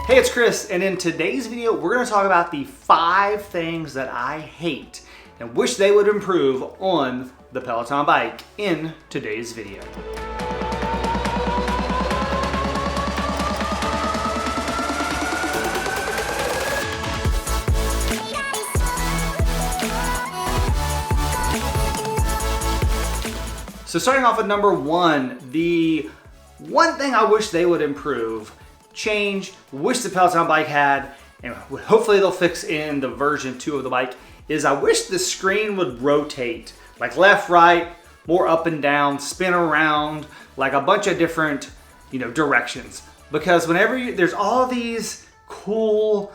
Hey, it's Chris, and in today's video, we're going to talk about the 5 things that I hate and wish they would improve on the Peloton bike in today's video. So starting off with number 1, the one thing I wish they would improve, change, wish the Peloton bike had, and hopefully they'll fix in the version 2 of the bike, is I wish the screen would rotate, like left, right, more up and down, spin around, like a bunch of different, directions. Because whenever there's all these cool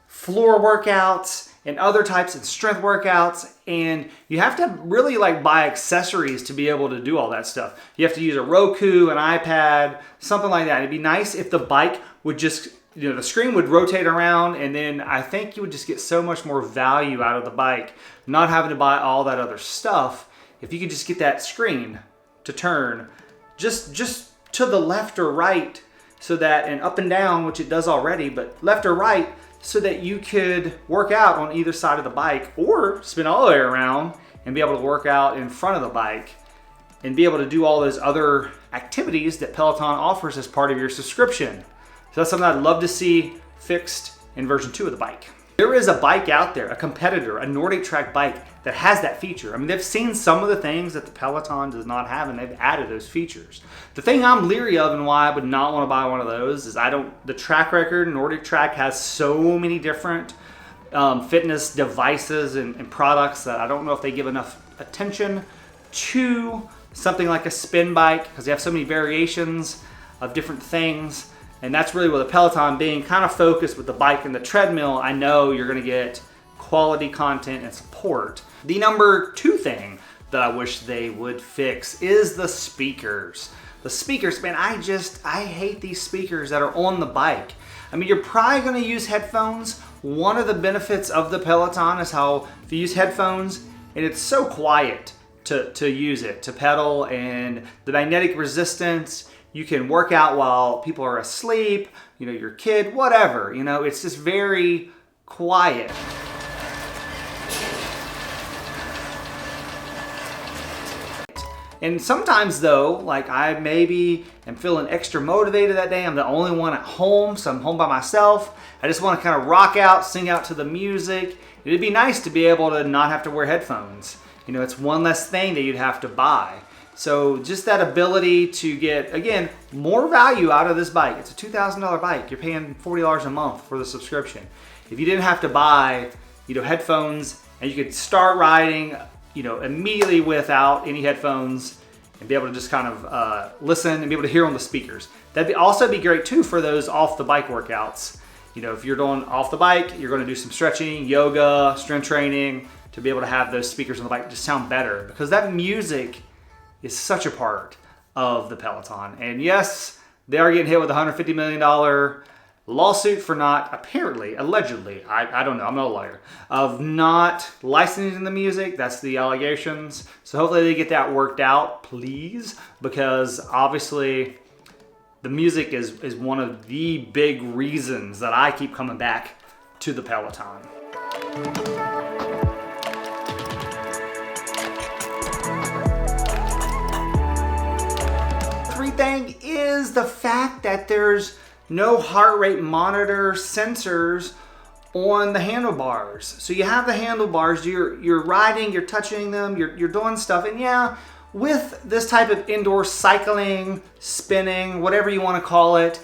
floor workouts and other types of strength workouts, and you have to really buy accessories to be able to do all that stuff. You have to use a Roku, an iPad, something like that. It'd be nice if the bike would just, the screen would rotate around, and then I think you would just get so much more value out of the bike, not having to buy all that other stuff. If you could just get that screen to turn just to the left or right, so that, and up and down, which it does already, but left or right, so that you could work out on either side of the bike or spin all the way around and be able to work out in front of the bike and be able to do all those other activities that Peloton offers as part of your subscription. So that's something I'd love to see fixed in version 2 of the bike. There is a bike out there, a competitor, a Nordic track bike that has that feature. I mean, they've seen some of the things that the Peloton does not have, and they've added those features. The thing I'm leery of and why I would not want to buy one of those is the track record, Nordic Track has so many different fitness devices and products that I don't know if they give enough attention to something like a spin bike, because they have so many variations of different things. And that's really where the Peloton, being kind of focused with the bike and the treadmill, I know you're going to get quality content and support. The number 2 thing that I wish they would fix is the speakers. The speakers, man, I hate these speakers that are on the bike. I mean, you're probably going to use headphones. One of the benefits of the Peloton is how if you use headphones, and it's so quiet to use it, to pedal, and the magnetic resistance. You can work out while people are asleep, your kid, whatever, it's just very quiet. And sometimes though, I maybe am feeling extra motivated that day. I'm the only one at home, so I'm home by myself. I just want to kind of rock out, sing out to the music. It'd be nice to be able to not have to wear headphones. It's one less thing that you'd have to buy. So just that ability to get, again, more value out of this bike. It's a $2,000 bike. You're paying $40 a month for the subscription. If you didn't have to buy, headphones, and you could start riding, immediately without any headphones and be able to just kind of listen and be able to hear on the speakers. That'd also be great too for those off the bike workouts. If you're doing off the bike, you're going to do some stretching, yoga, strength training, to be able to have those speakers on the bike just sound better, because that music is such a part of the Peloton. And yes, they are getting hit with a $150 million lawsuit for not, apparently, allegedly, I don't know, I'm not a lawyer, of not licensing the music. That's the allegations. So hopefully they get that worked out, please, because obviously the music is one of the big reasons that I keep coming back to the Peloton. Thing is the fact that there's no heart rate monitor sensors on the handlebars. So you have the handlebars, you're riding, you're touching them, you're doing stuff, and yeah, with this type of indoor cycling, spinning, whatever you want to call it,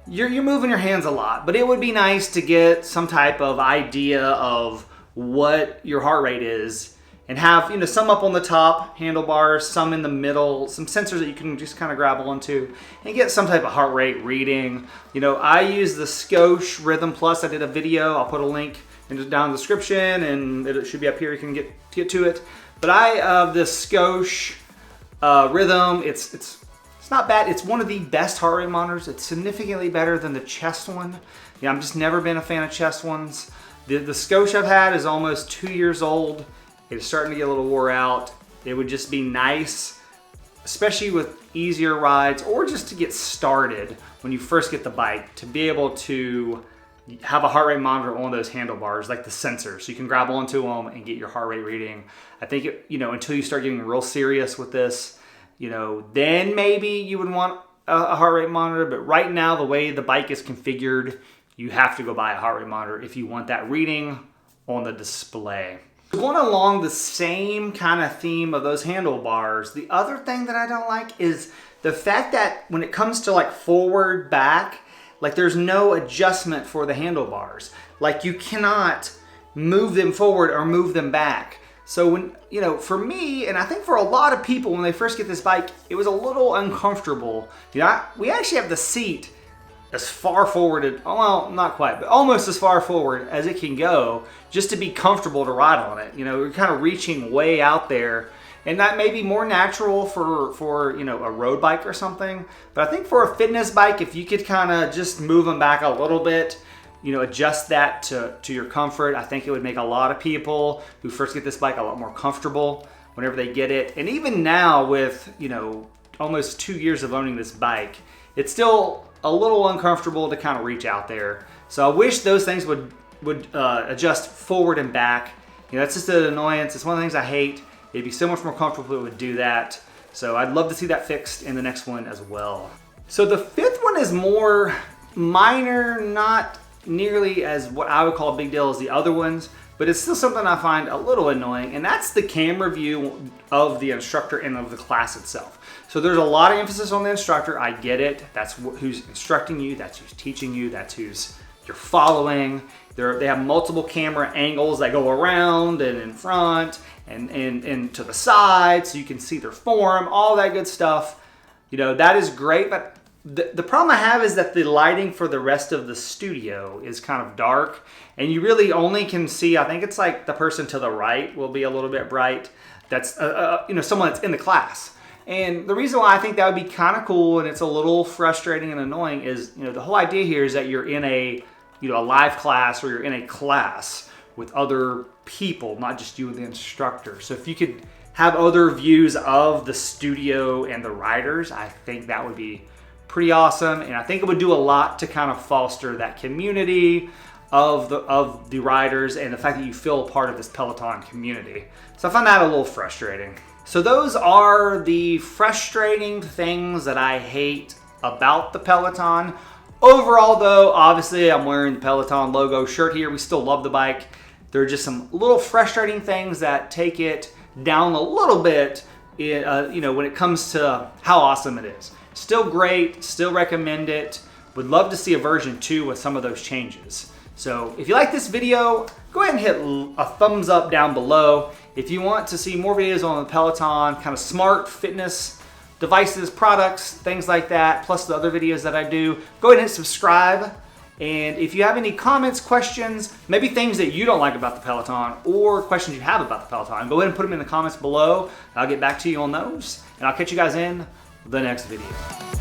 you're moving your hands a lot. But it would be nice to get some type of idea of what your heart rate is, and have some up on the top handlebars, some in the middle, some sensors that you can just kind of grab onto and get some type of heart rate reading. I use the Scosche Rhythm Plus. I did a video. I'll put a link down in the description, and it should be up here. You can get to it. But I have this Scosche Rhythm. It's not bad. It's one of the best heart rate monitors. It's significantly better than the chest one. I'm just never been a fan of chest ones. The Scosche I've had is almost 2 years old. It's starting to get a little wore out. It would just be nice especially with easier rides or just to get started when you first get the bike, to be able to have a heart rate monitor on those handlebars, like the sensor, so you can grab onto them and get your heart rate reading. I think, until you start getting real serious with this, then maybe you would want a heart rate monitor. But right now, the way the bike is configured, you have to go buy a heart rate monitor if you want that reading on the display. Going along the same kind of theme of those handlebars, the other thing that I don't like is the fact that when it comes to like forward, back, like there's no adjustment for the handlebars. Like you cannot move them forward or move them back. So when, for me, and I think for a lot of people when they first get this bike, it was a little uncomfortable. We actually have the seat as far forward, well, not quite, but almost as far forward as it can go, just to be comfortable to ride on it. We're kind of reaching way out there, and that may be more natural for a road bike or something. But I think for a fitness bike, if you could kind of just move them back a little bit, adjust that to your comfort, I think it would make a lot of people who first get this bike a lot more comfortable whenever they get it. And even now with, almost 2 years of owning this bike, it's still a little uncomfortable to kind of reach out there. So I wish those things would adjust forward and back. That's just an annoyance. It's one of the things I hate. It'd be so much more comfortable if it would do that. So I'd love to see that fixed in the next one as well. So the fifth one is more minor, not nearly as what I would call a big deal as the other ones, but it's still something I find a little annoying, and that's the camera view of the instructor and of the class itself. So there's a lot of emphasis on the instructor. I get it. That's who's instructing you. That's who's teaching you. That's who's you're following. They have multiple camera angles that go around and in front and to the side, so you can see their form, all that good stuff. That is great, but the problem I have is that the lighting for the rest of the studio is kind of dark, and you really only can see, I think it's like the person to the right will be a little bit bright. That's someone that's in the class. And the reason why I think that would be kind of cool, and it's a little frustrating and annoying, is the whole idea here is that you're in a live class, or you're in a class with other people, not just you and the instructor. So if you could have other views of the studio and the riders, I think that would be pretty awesome. And I think it would do a lot to kind of foster that community of the riders, and the fact that you feel a part of this Peloton community. So I find that a little frustrating. So those are the frustrating things that I hate about the Peloton. Overall though, obviously I'm wearing the Peloton logo shirt here. We still love the bike. There are just some little frustrating things that take it down a little bit, when it comes to how awesome it is. Still great, still recommend it. Would love to see a version 2 with some of those changes. So if you like this video, go ahead and hit a thumbs up down below. If you want to see more videos on the Peloton, kind of smart fitness devices, products, things like that, plus the other videos that I do, go ahead and hit subscribe. And if you have any comments, questions, maybe things that you don't like about the Peloton, or questions you have about the Peloton, go ahead and put them in the comments below. I'll get back to you on those, and I'll catch you guys in the next video.